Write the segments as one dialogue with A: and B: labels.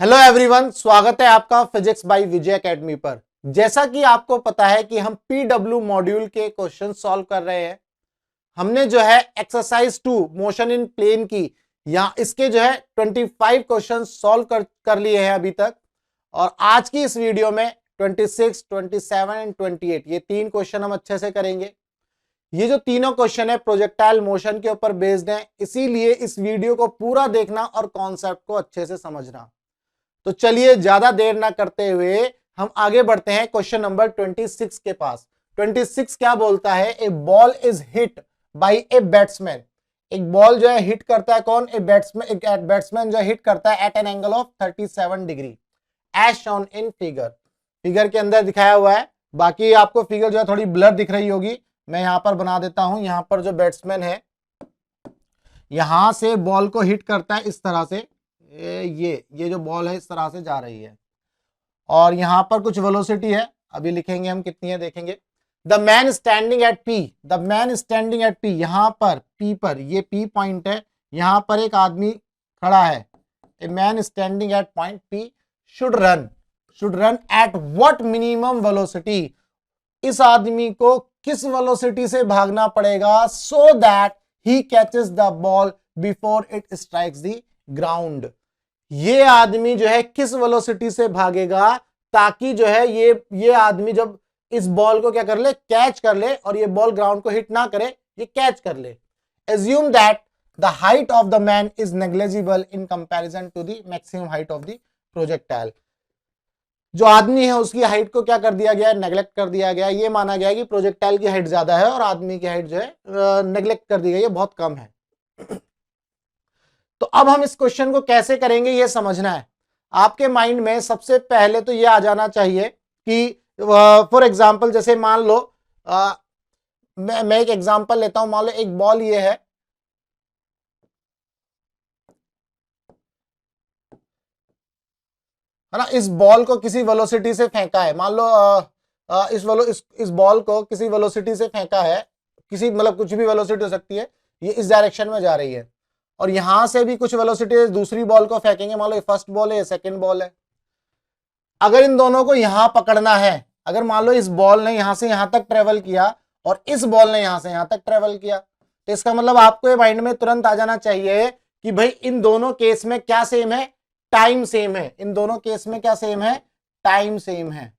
A: Hello everyone, स्वागत है आपका फिजिक्स बाय विजय एकेडमी पर। जैसा कि आपको पता है कि हम पीडब्ल्यू मॉड्यूल के क्वेश्चन सॉल्व कर रहे हैं। हमने जो है एक्सरसाइज 2 मोशन इन प्लेन की या इसके जो है 25 क्वेश्चन सॉल्व कर लिए हैं अभी तक। और आज की इस वीडियो में 26, 27 एंड 28 ये तीन क्वेश्चन हम अच्छे से करेंगे। ये जो तीनों क्वेश्चन है प्रोजेक्टाइल मोशन के ऊपर बेस्ड हैं, इसीलिए इस वीडियो को पूरा देखना और कॉन्सेप्ट को अच्छे से समझना। तो चलिए ज्यादा देर ना करते हुए हम आगे बढ़ते हैं क्वेश्चन नंबर 26 के पास। 26 क्या बोलता है? A ball is hit by a batsman. एक बॉल जो है हिट करता है कौन? ए बैट्समैन जो हिट करता है at an angle of 37 degree as shown in figure. Figure के अंदर दिखाया हुआ है, बाकी आपको फिगर जो है थोड़ी ब्लर दिख रही होगी। मैं यहां पर बना देता हूं। यहां पर जो बैट्समैन है यहां से बॉल को हिट करता है इस तरह से। ये जो बॉल है इस तरह से जा रही है और यहां पर कुछ वेलोसिटी है, अभी लिखेंगे हम कितनी है देखेंगे। The man standing at P, the man standing at P, यहां पर पी पर, ये पी पॉइंट है, यहां पर एक आदमी खड़ा है। A man standing at point P should run at what minimum velocity. इस आदमी को किस वेलोसिटी से भागना पड़ेगा so that he catches the ball before it strikes the ground. ये आदमी जो है किस वेलोसिटी से भागेगा ताकि जो है ये आदमी जब इस बॉल को क्या कर ले, कैच कर ले, और ये बॉल ग्राउंड को हिट ना करे, ये कैच कर ले। Assume that the height of the man is negligible in comparison to the maximum height of the projectile. जो आदमी है उसकी हाइट को क्या कर दिया गया है? नेग्लेक्ट कर दिया गया है। ये माना गया है कि प्रोजेक्टाइल की हाइट ज्यादा है और आदमी की हाइट जो है नेग्लेक्ट कर दी गई है, बहुत कम है। तो अब हम इस क्वेश्चन को कैसे करेंगे ये समझना है। आपके माइंड में सबसे पहले तो ये आ जाना चाहिए कि फॉर एग्जांपल जैसे मान लो मैं एक एग्जांपल लेता हूं। मान लो एक बॉल ये है ना, इस बॉल को किसी वेलोसिटी से फेंका है। मान लो इस बॉल को किसी वेलोसिटी से फेंका है, किसी मतलब कुछ भी वेलोसिटी हो सकती है, ये इस डायरेक्शन में जा रही है और यहां से भी कुछ वेलोसिटी दूसरी बॉल को फेंकेंगे। मान लो ये फर्स्ट बॉल है, ये सेकंड बॉल है। अगर इन दोनों को यहां पकड़ना है, अगर मान लो इस बॉल ने यहां से यहां तक ट्रेवल किया और इस बॉल ने यहां से यहां तक ट्रेवल किया, तो इसका मतलब आपको ये माइंड में तुरंत आ जाना चाहिए कि भाई इन दोनों केस में क्या सेम है? टाइम सेम है। इन दोनों केस में क्या सेम है? टाइम सेम है।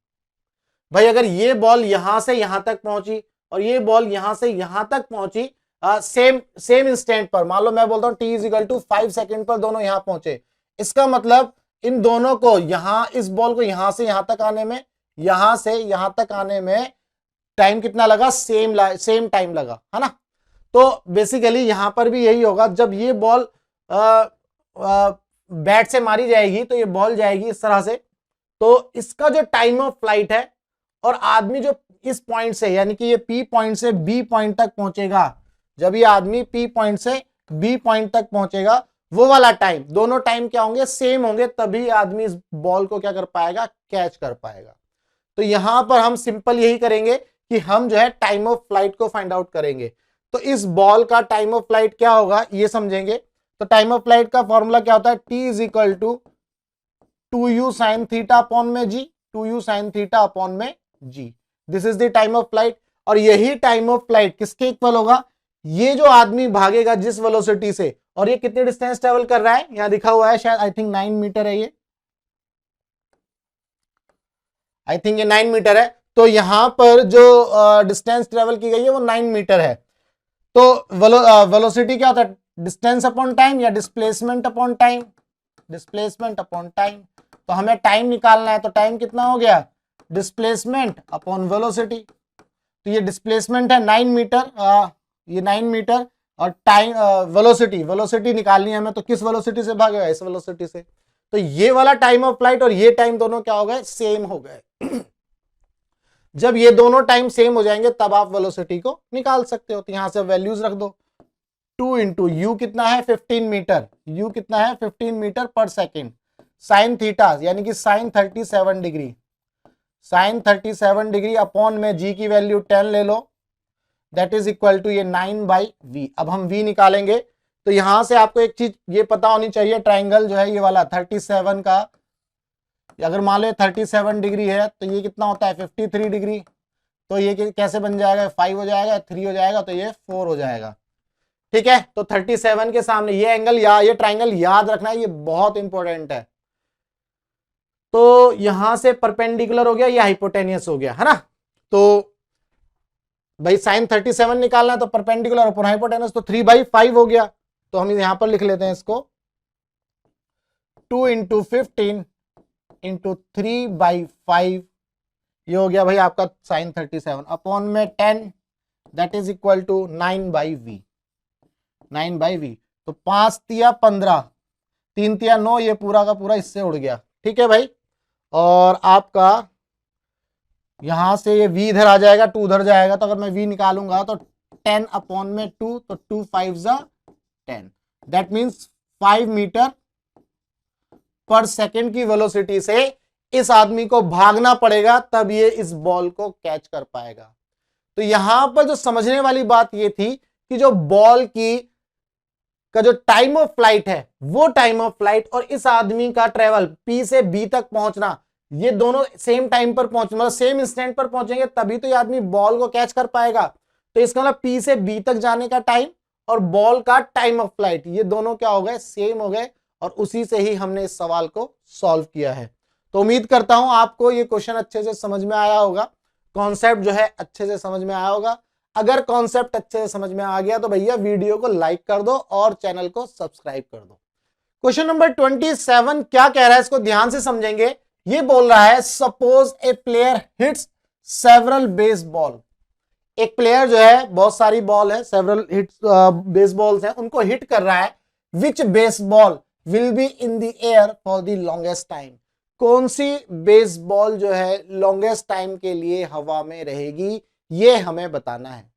A: भाई अगर ये बॉल यहां से यहां तक पहुंची और ये बॉल यहां से यहां तक पहुंची सेम इंस्टेंट पर, मान लो मैं बोलता हूं t इजिकल टू 5 सेकेंड पर दोनों यहां पहुंचे, इसका मतलब इन दोनों को यहां, इस बॉल को यहां से यहां तक आने में, यहां से यहां तक आने में टाइम कितना लगा? सेम टाइम लगा, है ना। तो बेसिकली यहां पर भी यही होगा। जब ये बॉल बैट से मारी जाएगी तो ये बॉल जाएगी इस तरह से, तो इसका जो टाइम ऑफ फ्लाइट है और आदमी जो इस पॉइंट से, यानी कि ये पी पॉइंट से बी पॉइंट तक पहुंचेगा, जब ये आदमी पी पॉइंट से बी पॉइंट तक पहुंचेगा, वो वाला टाइम, दोनों टाइम क्या होंगे? सेम होंगे, तभी आदमी इस बॉल को क्या कर पाएगा? कैच कर पाएगा। तो यहां पर हम सिंपल यही करेंगे कि हम जो है टाइम ऑफ फ्लाइट को फाइंड आउट करेंगे। तो इस बॉल का टाइम ऑफ फ्लाइट क्या होगा ये समझेंगे। तो टाइम ऑफ फ्लाइट का फॉर्मूला क्या होता है? T is equal to 2u sine theta upon में g, 2u sine theta upon में g. This is the time of flight. और यही टाइम ऑफ फ्लाइट किसके इक्वल होगा? ये जो आदमी भागेगा जिस वेलोसिटी से, और ये कितने डिस्टेंस ट्रेवल कर रहा है, यहां लिखा हुआ है शायद, आई थिंक 9 मीटर है, ये आई थिंक ये 9 मीटर है। तो यहां पर जो डिस्टेंस ट्रेवल की गई है वो 9 मीटर है। तो वेलोसिटी क्या होता है? डिस्टेंस अपॉन टाइम या displacement upon time? Displacement upon time. तो हमें टाइम निकालना है, तो टाइम कितना हो गया? Displacement upon velocity. तो ये डिस्प्लेसमेंट है 9 मीटर, ये 9 मीटर, और टाइम वेलोसिटी निकालनी है हमें, तो किस वेलोसिटी से भागेगा? इस वेलोसिटी से। तो ये वाला टाइम ऑफ फ्लाइट और ये टाइम दोनों क्या हो गए? सेम हो गए। जब ये दोनों टाइम सेम हो जाएंगे तब आप वेलोसिटी को निकाल सकते हो। तो यहां से वैल्यूज रख दो। 2 इंटू यू कितना है? 15 मीटर। यू कितना है? 15 मीटर पर सेकेंड। साइन थीटा यानी कि sine 37 degree, sine 37 degree upon में जी की वैल्यू 10 ले लो, दैट इज इक्वल टू ये 9/v। अब हम v निकालेंगे। तो यहां से आपको एक चीज ये पता होनी चाहिए, ट्राइंगल जो है ये वाला 37 का अगर मान लो 37 डिग्री है तो ये कितना होता है 53 डिग्री, तो ये कैसे बन जाएगा 5 हो जाएगा, 3 हो जाएगा, तो ये 4 हो जाएगा। ठीक है, तो 37 के सामने ये एंगल या ये ट्राइंगल याद रखना है, ये बहुत इंपॉर्टेंट है। तो यहां से परपेंडिकुलर हो गया, ये हाइपोटेनियस हो गया, है ना। तो भाई साइन 37 निकालना है तो परपेंडिकुलर और हाइपोटेनस, तो 3/5 हो गया। तो हम यहां पर लिख लेते हैं इसको 2 × 15 × 3/5, ये हो गया भाई आपका साइन 37 अपॉन में 10 that is equal to 9/v। 9/v तो 5 तिया 15, 3 तिया 9, ये पूरा का पूरा इससे उड़ गया। ठीक है भाई, और आपका यहां से ये v इधर आ जाएगा, 2 उधर जाएगा, तो अगर मैं v निकालूंगा तो 10 अपॉन में 2, तो 2 5 10, दैट मीन्स 5 मीटर पर सेकेंड की वेलोसिटी से इस आदमी को भागना पड़ेगा, तब ये इस बॉल को कैच कर पाएगा। तो यहां पर जो समझने वाली बात ये थी कि जो बॉल की का जो टाइम ऑफ फ्लाइट है, वो टाइम ऑफ फ्लाइट और इस आदमी का ट्रेवल P से B तक पहुंचना, ये दोनों सेम टाइम पर पहुंचना, मतलब सेम इंस्टेंट पर पहुंचेंगे तभी तो ये आदमी बॉल को कैच कर पाएगा। तो इसका मतलब P से B तक जाने का टाइम और बॉल का टाइम ऑफ फ्लाइट, ये दोनों क्या हो गए, सेम हो गए, और उसी से ही हमने इस सवाल को सॉल्व किया है। तो उम्मीद करता हूं आपको ये क्वेश्चन अच्छे से समझ में आया होगा, कॉन्सेप्ट जो है अच्छे से समझ में आया होगा। अगर कॉन्सेप्ट अच्छे से समझ में आ गया तो भैया वीडियो को लाइक कर दो और चैनल को सब्सक्राइब कर दो। क्वेश्चन नंबर 27 क्या कह रहा है, इसको ध्यान से समझेंगे। ये बोल रहा है suppose a player hits several baseball. एक प्लेयर जो है, बहुत सारी बॉल है, सेवरल हिट्स बेस बॉल्स है, उनको हिट कर रहा है। Which baseball will be in the air for the longest time. कौन सी बेस बॉल जो है लॉन्गेस्ट टाइम के लिए हवा में रहेगी, ये हमें बताना है।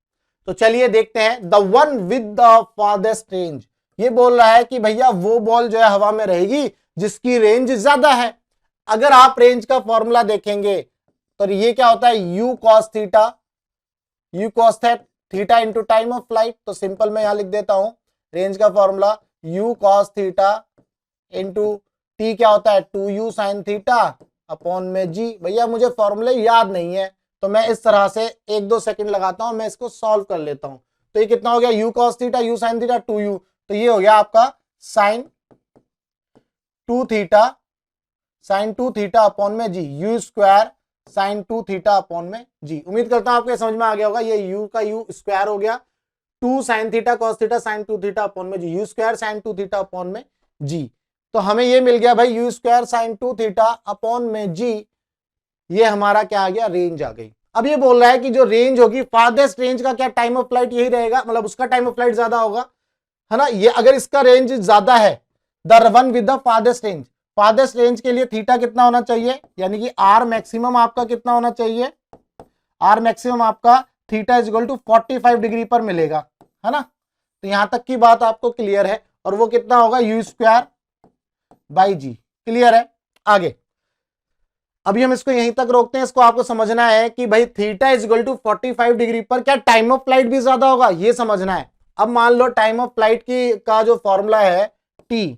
A: तो चलिए देखते हैं। The one with the farthest range, ये बोल रहा है कि भैया वो बॉल जो है हवा में रहेगी जिसकी रेंज ज्यादा है। अगर आप रेंज का फॉर्मूला देखेंगे तो ये क्या होता है, u cos theta, u cos theta into time of flight. तो सिंपल मैं यहां लिख देता हूं रेंज का formula u cos theta into t क्या होता है 2u sin थीटा अपॉन में g। भैया मुझे फॉर्मूले याद नहीं है तो मैं इस तरह से 1-2 सेकंड लगाता हूं, मैं इसको सॉल्व कर लेता हूं। तो ये कितना हो गया, u cos theta u sin theta 2u, तो ये हो गया आपका sin 2 theta sin 2 theta upon में g, u square sin 2 theta upon में g। उम्मीद करता हूं आपको समझ में आ गया होगा। ये u का u स्क्वायर हो गया, 2 sin theta cos theta sin 2 theta upon में g, u square sin 2 theta upon में g। तो हमें ये मिल गया भाई u square sin 2 theta upon में g, ये हमारा क्या आ गया, रेंज आ गई। अब ये बोल रहा है कि जो रेंज होगी फारदेस्ट रेंज का क्या टाइम ऑफ फ्लाइट यही रहेगा, मतलब उसका टाइम ऑफ फ्लाइट ज्यादा होगा, है ना। ये अगर इसका रेंज ज्यादा है, the one with the farthest range, farthest range के लिए थीटा कितना होना चाहिए, यानी कि आर मैक्सिमम आपका कितना होना चाहिए, आर मैक्सिमम आपका theta is equal to 45 degree पर मिलेगा, है ना। तो यहां तक की बात आपको क्लियर है, और वो कितना होगा u square by g. Clear है। आगे अभी हम इसको यहीं तक रोकते हैं। इसको आपको समझना है कि भाई theta is equal to 45 degree पर क्या टाइम ऑफ फ्लाइट भी ज्यादा होगा, ये समझना है। अब मान लो टाइम ऑफ फ्लाइट की का जो फॉर्मूला है t,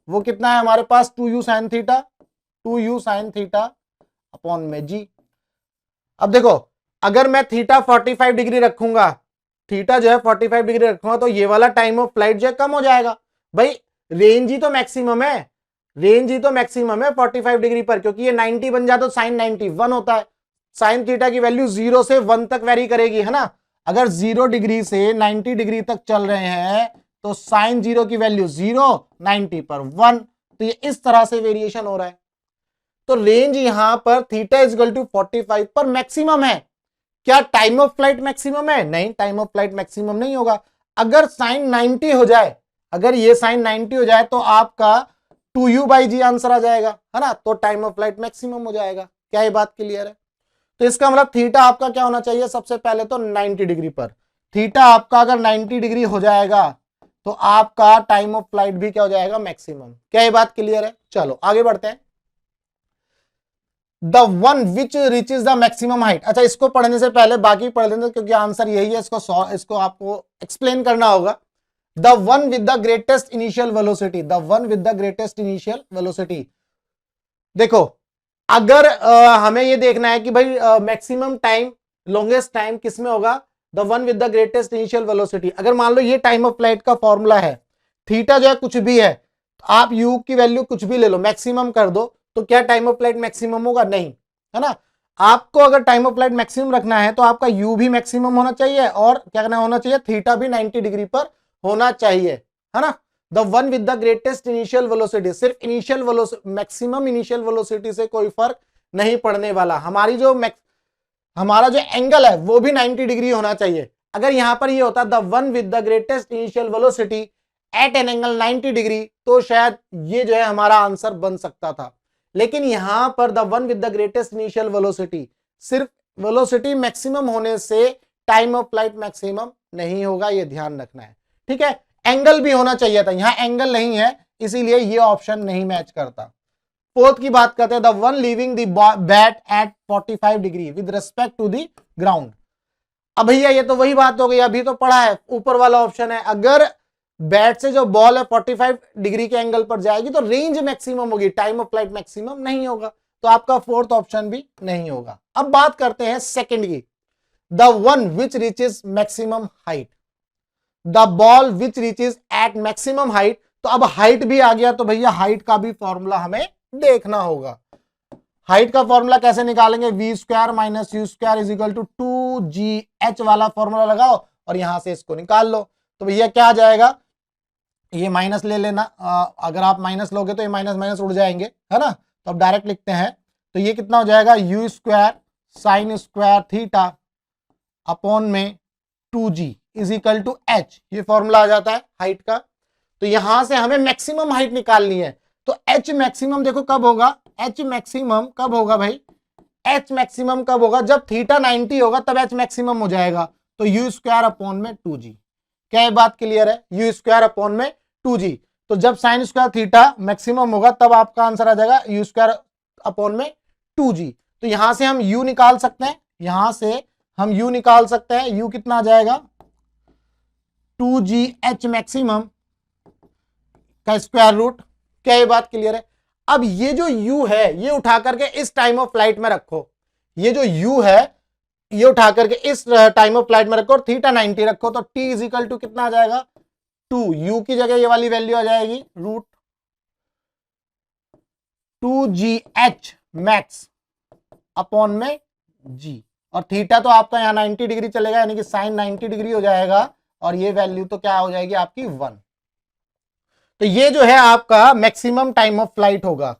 A: वो कितना है हमारे पास 2u sin theta, 2u sin theta upon में g। अब देखो अगर मैं थीटा 45 डिग्री रखूंगा, थीटा जो है 45 डिग्री रखूंगा, तो ये वाला टाइम ऑफ फ्लाइट जो है कम हो जाएगा। भाई रेंज ही तो मैक्सिमम है, रेंज ही तो मैक्सिमम है 45 डिग्री पर, क्योंकि ये 90 बन जाता तो साइन 90 1 होता है। साइन थीटा की वैल्यू 0 से 1 तक वेरी करेगी, है ना। अगर 0 डिग्री से 90 डिग्री तक चल रहे हैं तो साइन 0 की वैल्यू 0, 90 पर 1, तो ये इस तरह से वेरिएशन हो रहा है। तो रेंज यहां पर थीटा इज इक्वल टू 45 पर मैक्सिमम है। क्या टाइम ऑफ फ्लाइट मैक्सिमम है, नहीं, टाइम ऑफ फ्लाइट मैक्सिमम नहीं होगा। अगर साइन 90 हो जाए, अगर ये साइन 90 हो जाए तो आपका 2u बाई जी आंसर आ जाएगा, है ना। तो टाइम ऑफ फ्लाइट मैक्सिमम हो जाएगा। क्या ये बात क्लियर है। तो इसका मतलब थीटा आपका क्या होना चाहिए, सबसे पहले तो 90 डिग्री पर। थीटा आपका अगर 90 डिग्री हो जाएगा तो आपका टाइम ऑफ फ्लाइट भी क्या हो जाएगा, मैक्सिमम। क्या ये बात क्लियर है। चलो आगे बढ़ते हैं। The one which reaches the maximum height. अच्छा, इसको पढ़ने से पहले बाकी पढ़ लेते, क्योंकि आंसर यही है, इसको आपको एक्सप्लेन करना होगा। The one with the greatest initial velocity, the one with the greatest initial velocity. देखो अगर हमें ये देखना है कि भाई मैक्सिमम टाइम, लॉन्गेस्ट टाइम किस में होगा, the one with the greatest initial velocity. अगर मान लो ये टाइम ऑफ फ्लाइट का फॉर्मूला है, थीटा जो है कुछ भी है, तो आप यू की वैल्यू कुछ भी ले लो, मैक्सिमम कर दो, तो क्या टाइम ऑफ फ्लाइट मैक्सिमम होगा? नहीं, है ना। आपको अगर टाइम ऑफ फ्लाइट मैक्सिमम रखना है तो आपका यू भी मैक्सिमम होना चाहिए और क्या करना होना चाहिए, थीटा भी 90 डिग्री पर होना चाहिए, है ना। The one with the greatest initial velocity, सिर्फ initial velocity, maximum initial velocity से कोई फर्क नहीं पड़ने वाला। हमारा जो एंगल है वो भी 90 डिग्री होना चाहिए। अगर यहां पर ये होता the one with the greatest initial velocity at an angle 90 degree, तो शायद ये जो है हमारा आंसर बन सकता था। लेकिन यहां पर the one with the greatest initial velocity, सिर्फ वेलोसिटी मैक्सिमम होने से टाइम ऑफ फ्लाइट मैक्सिमम नहीं होगा, ये ध्यान रखना है, ठीक है। एंगल भी होना चाहिए था, यहां एंगल नहीं है, इसीलिए ये ऑप्शन नहीं मैच करता। फोर्थ की बात करते हैं, the one leaving the bat at 45 degree with respect to the ground. अब भैया ये तो वही बात हो गई, अभी तो पढ़ा है, ऊपर वाला ऑप्शन है, अगर बैट से जो बॉल है 45 डिग्री के एंगल पर जाएगी तो रेंज मैक्सिमम होगी, टाइम ऑफ फ्लाइट मैक्सिमम नहीं होगा, तो आपका फोर्थ ऑप्शन भी नहीं होगा। अब बात करते हैं सेकंड की, the one which reaches maximum height, the ball which reaches at maximum height. तो अब हाइट भी आ गया, तो भैया हाइट का भी फॉर्मूला हमें देखना होगा। हाइट का फॉर्मूला कैसे निकालेंगे, v square minus u square is equal to 2gh वाला फॉर्मूला लगाओ और यहां से इसको निकाल लो। तो भैया क्या आ जाएगा, ये माइनस ले लेना, अगर आप माइनस लोगे तो ये माइनस माइनस उड़ जाएंगे, है ना। तो अब डायरेक्ट लिखते हैं, तो ये कितना हो जाएगा, u square sine square theta upon में 2g is equal to h, ये फॉर्मूला आ जाता है हाइट का। तो यहां से हमें मैक्सिमम हाइट निकालनी है, तो h मैक्सिमम देखो कब होगा, h मैक्सिमम कब होगा भाई, h मैक्सिमम कब होगा, जब थीटा 90 होगा तब h मैक्सिमम हो जाएगा। तो यू स्क्वायर अपॉन में 2g, क्या ये बात क्लियर है, यू स्क्वायर अपॉन में 2g। तो जब साइन स्क्वायर थीटा मैक्सिमम होगा तब आपका आंसर आ जाएगा यू स्क्वायर अपॉन में 2g। तो यहां से हम u निकाल सकते हैं, यहां से हम u निकाल सकते हैं, u कितना आ जाएगा, 2gh मैक्सिमम का स्क्वायर रूट, क्या ये बात क्लियर है। अब ये जो u है ये उठा करके इस टाइम ऑफ फ्लाइट में रखो, ये जो u है ये उठा करके इस टाइम ऑफ फ्लाइट में रखो और थीटा 90 रखो, तो t इज इक्वल टू कितना आ जाएगा, 2, u की जगह ये वाली वैल्यू आ जाएगी रूट 2gh मैक्स अपॉन में g, और थीटा तो आपका यहाँ 90 डिग्री चलेगा, यानी कि साइन 90 डिग्री हो जाएगा, और ये वैल्यू तो क्या हो जाएगी आपकी 1। तो ये जो है आपका मैक्सिमम टाइम ऑफ फ्लाइट होगा,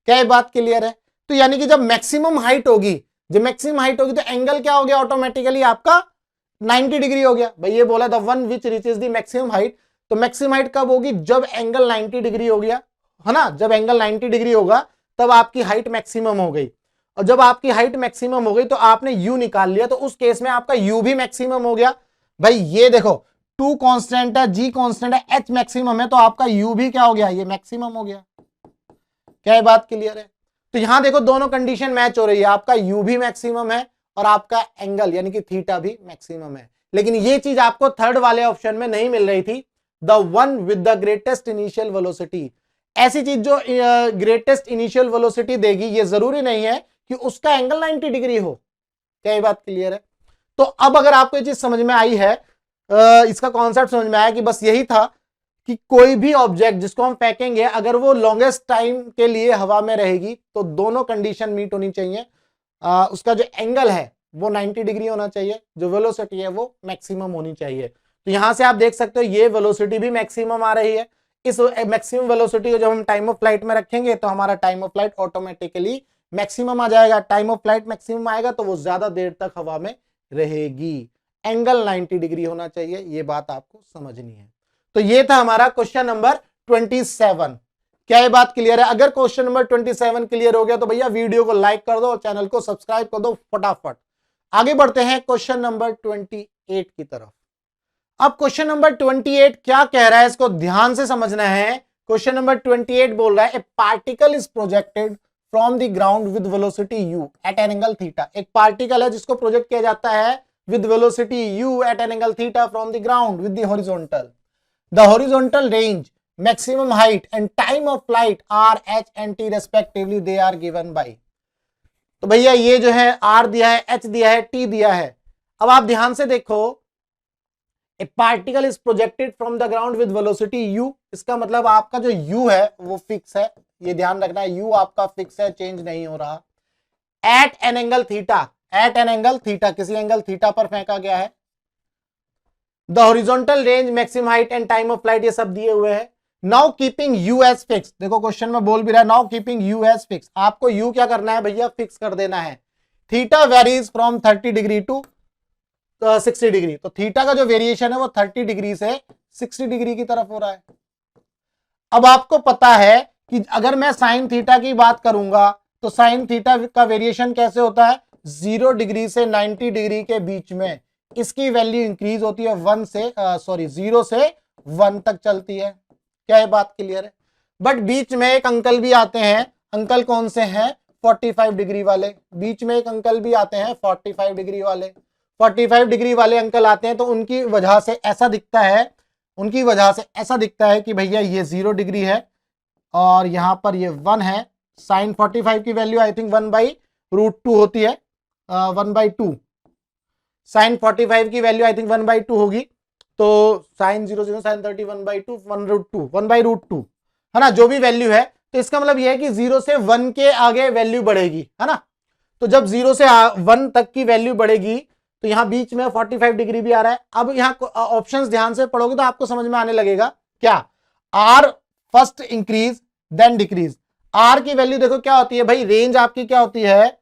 A: क्या ये बात क्लियर है। तो यानी कि जब मैक्सिमम हाइट होगी, जब मैक्सिमम हाइट होगी तो एंगल क्या हो गया, ऑटोमेटिकली आपका 90 डिग्री हो गया। भाई ये बोला the one which reaches the maximum height, तो मैक्सिमम हाइट कब होगी, जब एंगल 90 डिग्री हो गया, है ना। जब एंगल 90 डिग्री होगा तब आपकी हाइट मैक्सिमम हो गई, और जब आपकी हाइट मैक्सिमम हो गई तो आपने यू निकाल लिया, तो उस केस में आपका यू भी मैक्सिमम हो गया। भाई ये देखो 2 कांस्टेंट है, g कांस्टेंट है, h मैक्सिमम है, तो आपका u भी क्या हो गया, ये मैक्सिमम हो गया, क्या ये बात क्लियर है। तो यहां देखो दोनों कंडीशन मैच हो रही है, आपका u भी मैक्सिमम है और आपका एंगल यानी कि थीटा भी मैक्सिमम है। लेकिन ये चीज आपको थर्ड वाले ऑप्शन में नहीं मिल रही थी, the one with the greatest initial velocity. ऐसी चीज जो ग्रेटेस्ट इनिशियल वेलोसिटी देगी, ये जरूरी नहीं है कि उसका एंगल 90 डिग्री हो, क्या ये बात क्लियर है। तो अब अगर आपको ये चीज समझ में आई है, इसका कॉन्सेप्ट समझ में आया कि बस यही था कि कोई भी ऑब्जेक्ट जिसको हम फेंकेंगे अगर वो लॉन्गेस्ट टाइम के लिए हवा में रहेगी तो दोनों कंडीशन मीट होनी चाहिए, उसका जो एंगल है वो 90 डिग्री होना चाहिए, जो वेलोसिटी है वो मैक्सिमम होनी चाहिए। तो यहां से आप देख सकते हो ये वेलोसिटी भी मैक्सिमम आ रही है, इस मैक्सिमम वेलोसिटी को जब हम टाइम ऑफ फ्लाइट में रखेंगे तो हमारा time of flight automatically maximum आ जाएगा। टाइम ऑफ फ्लाइट मैक्सिमम आएगा तो वो ज्यादा देर तक हवा में रहेगी, एंगल 90 डिग्री होना चाहिए, ये बात आपको समझनी है। तो ये था हमारा क्वेश्चन नंबर 27। क्या ये बात क्लियर है। अगर क्वेश्चन नंबर 27 क्लियर हो गया तो भैया वीडियो को लाइक कर दो और चैनल को सब्सक्राइब कर दो फटाफट। आगे बढ़ते हैं क्वेश्चन नंबर 28 की तरफ। अब क्वेश्चन नंबर 28 क्या कह रहा है, इसको ध्यान से समझना है। क्वेश्चन नंबर 28 बोल रहा है, a particle is projected from the ground with velocity u at an angle theta. एक पार्टिकल है जिसको प्रोजेक्ट किया जाता है with velocity u at an angle theta from the ground with the horizontal range maximum height and time of flight r, h and t respectively they are given by। तो भैया ये जो है r दिया है, h दिया है, t दिया है। अब आप ध्यान से देखो, ए particle is projected from the ground with velocity u, इसका मतलब आपका जो u है वो फिक्स है, ये ध्यान रखना है, u आपका फिक्स है, चेंज नहीं हो रहा। At an angle theta, at an angle theta, किसी एंगल थीटा पर फेंका गया है। The horizontal range, maximum height and time of flight, ये सब दिए हुए हैं। Now keeping u as fix, देखो क्वेश्चन में बोल भी रहा है now keeping u as fix, आपको यू क्या करना है भैया, फिक्स कर देना है। Theta varies from 30 degree to 60 degree, तो थीटा का जो वेरिएशन है वो 30 डिग्री से 60 डिग्री की तरफ हो रहा है। अब आपको पता है कि अगर मैं साइन थीटा की बात करूंगा तो साइन थीटा का वेरिएशन कैसे होता है, 0 डिग्री से 90 डिग्री के बीच में इसकी वैल्यू इंक्रीज होती है 0 से 1 तक चलती है। क्या ये बात क्लियर है? बट बीच में एक अंकल भी आते हैं, अंकल कौन से हैं, 45 डिग्री वाले, बीच में एक अंकल भी आते हैं 45 डिग्री वाले, 45 डिग्री वाले अंकल आते हैं, तो उनकी वजह से ऐसा दिखता है, उनकी वजह से ऐसा दिखता है कि भैया ये 0 डिग्री है और यहां पर ये 1 है। साइन 45 की वैल्यू आई थिंक 1/√2 होती है, 1/2, साइन 45 की वैल्यू आई थिंक 1/2 होगी, तो साइन 0 साइन 30 1/2 1/√2 है ना, जो भी वैल्यू है। तो इसका मतलब यह है कि 0 से 1 के आगे वैल्यू बढ़ेगी, है ना। तो जब 0 से 1 तक की वैल्यू बढ़ेगी तो यहां बीच में 45 डिग्री भी आ रहा है। अब यहां ऑप्शंस ध्यान से पढ़ोगे तो आपको समझ में आने लगेगा क्या, R first increase then decrease. R की वैल्यू देखो क्या होती है भाई, रेंज आपकी क्या होती है,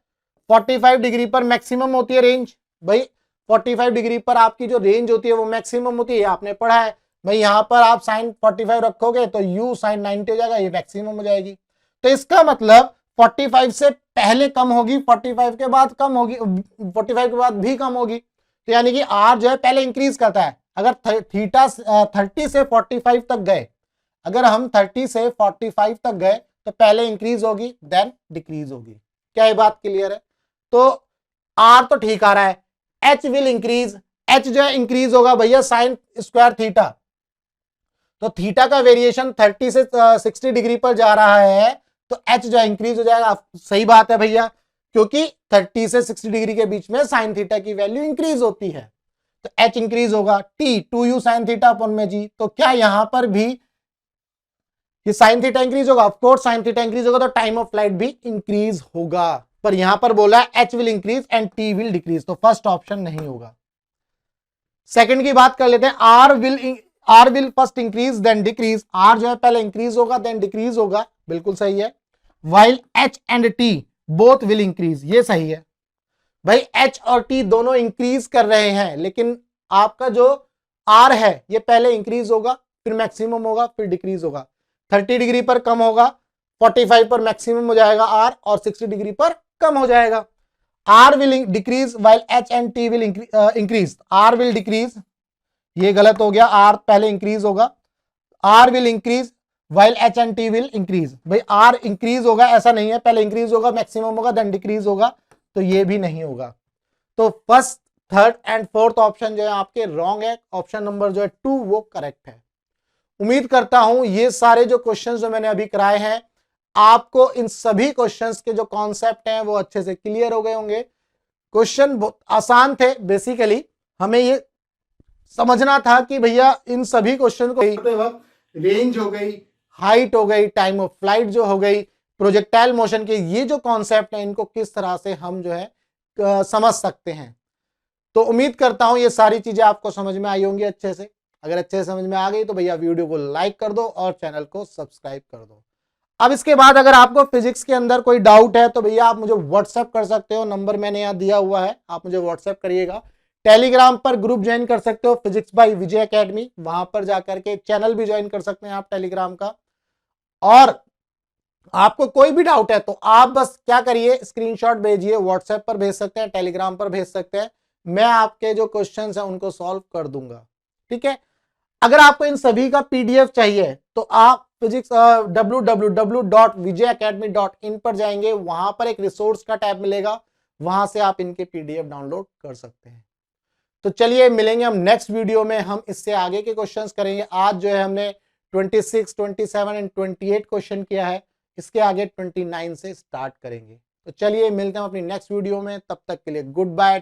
A: 45 डिग्री पर मैक्सिमम होती है रेंज, भाई 45 डिग्री पर आपकी जो रेंज होती है वो मैक्सिमम होती है, आपने पढ़ा है भाई। यहां पर आप साइन 45 रखोगे तो u साइन 90 हो जाएगा, ये मैक्सिमम हो जाएगी। तो इसका मतलब 45 से पहले कम होगी, 45 के बाद कम होगी, 45 के बाद भी कम होगी। तो यानी कि r जो है पहले इंक्रीज करता है। अगर थीटा 30 से 45 तक गए, अगर हम 30 से 45 तक गए तो पहले इंक्रीज होगी देन डिक्रीज होगी। क्या ये बात क्लियर है? तो r तो ठीक आ रहा है, h विल इंक्रीज, h जो है इंक्रीज होगा भैया साइन स्क्वायर थीटा, तो थीटा का वेरिएशन 30 से 60 डिग्री पर जा रहा है तो h जो है इंक्रीज हो जाएगा। सही बात है भैया, क्योंकि 30 से 60 डिग्री के बीच में साइन थीटा की वैल्यू इंक्रीज होती है, तो h इंक्रीज होगा। t 2u साइन थीटा अपन में जी, तो क्या यहां पर भी ये साइन थीटा इंक्रीज होगा? Of course sine theta increase होगा तो टाइम ऑफ फ्लाइट भी इंक्रीज होगा, पर यहां पर बोला है h will increase and t will decrease, तो फर्स्ट ऑप्शन नहीं होगा। सेकंड की बात कर लेते हैं, are will first increase then decrease, R जो है पहले इंक्रीज होगा देन डिक्रीज होगा, बिल्कुल सही है। While h and t both will increase, ये सही है भाई, h और t दोनों इंक्रीज कर रहे हैं, लेकिन आपका जो r है ये पहले इंक्रीज होगा फिर मैक्सिमम होगा फिर डिक्रीज होगा। 30 डिग्री पर कम होगा, 45 पर मैक्सिमम हो जाएगा r और 60 डिग्री पर कम हो जाएगा। r will decrease while h and t will increase, r will decrease, ये गलत हो गया, r पहले इंक्रीज होगा, r will increase while h and t will increase, भाई r इंक्रीज होगा ऐसा नहीं है, पहले इंक्रीज होगा मैक्सिमम होगा देन डिक्रीज होगा, तो ये भी नहीं होगा। तो first third and fourth option जो है आपके रॉन्ग है, ऑप्शन नंबर जो है 2 वो करेक्ट है। उम्मीद करता हूं ये सारे जो क्वेश्चंस जो मैंने अभी कराए हैं आपको इन सभी क्वेश्चंस के जो कॉन्सेप्ट हैं वो अच्छे से क्लियर हो गए होंगे। क्वेश्चन बहुत आसान थे, बेसिकली हमें ये समझना था कि भैया इन सभी क्वेश्चन को रेंज हो गई, हाइट हो गई, टाइम ऑफ फ्लाइट जो हो गई, प्रोजेक्टाइल मोशन के ये जो कॉन्सेप्ट है इनको किस तरह से हम जो है समझ सकते हैं। तो उम्मीद करता हूं ये सारी चीजें आपको समझ में आई होंगी अच्छे से। अगर अच्छे से समझ में आ गई तो भैया वीडियो को लाइक कर दो और चैनल को सब्सक्राइब कर दो। अब इसके बाद अगर आपको फिजिक्स के अंदर कोई डाउट है तो भैया आप मुझे व्हाट्सएप कर सकते हो, नंबर मैंने यहाँ दिया हुआ है, आप मुझे व्हाट्सएप करिएगा। टेलीग्राम पर ग्रुप ज्वाइन कर सकते हो फिजिक्स बाय विजय एकेडमी, वहां पर जाकर के चैनल भी ज्वाइन कर सकते हैं आप टेलीग्राम का। और आपको कोई भी डाउट है तो आप बस क्या करिए, स्क्रीनशॉट भेजिए, व्हाट्सएप पर भेज सकते हैं, टेलीग्राम पर भेज सकते हैं, मैं आपके जो क्वेश्चंस हैं उनको सॉल्व कर दूंगा, ठीक है। अगर आपको इन सभी का पीडीएफ चाहिए तो आप फिजिक्स www.vijayacademy.in पर जाएंगे, वहां पर एक रिसोर्स का टैब मिलेगा, वहां से आप इनके पीडीएफ डाउनलोड कर सकते हैं। तो चलिए मिलेंगे हम नेक्स्ट वीडियो में, हम इससे आगे के क्वेश्चंस करेंगे। आज जो है हमने 26, 27 एंड 28 क्वेश्चन किया है। इसके आगे 29 से स्टार्ट करेंगे। तो चलिए मिलते हैं अपनी नेक्स्ट वीडियो में, तब तक के लिए गुड बाय।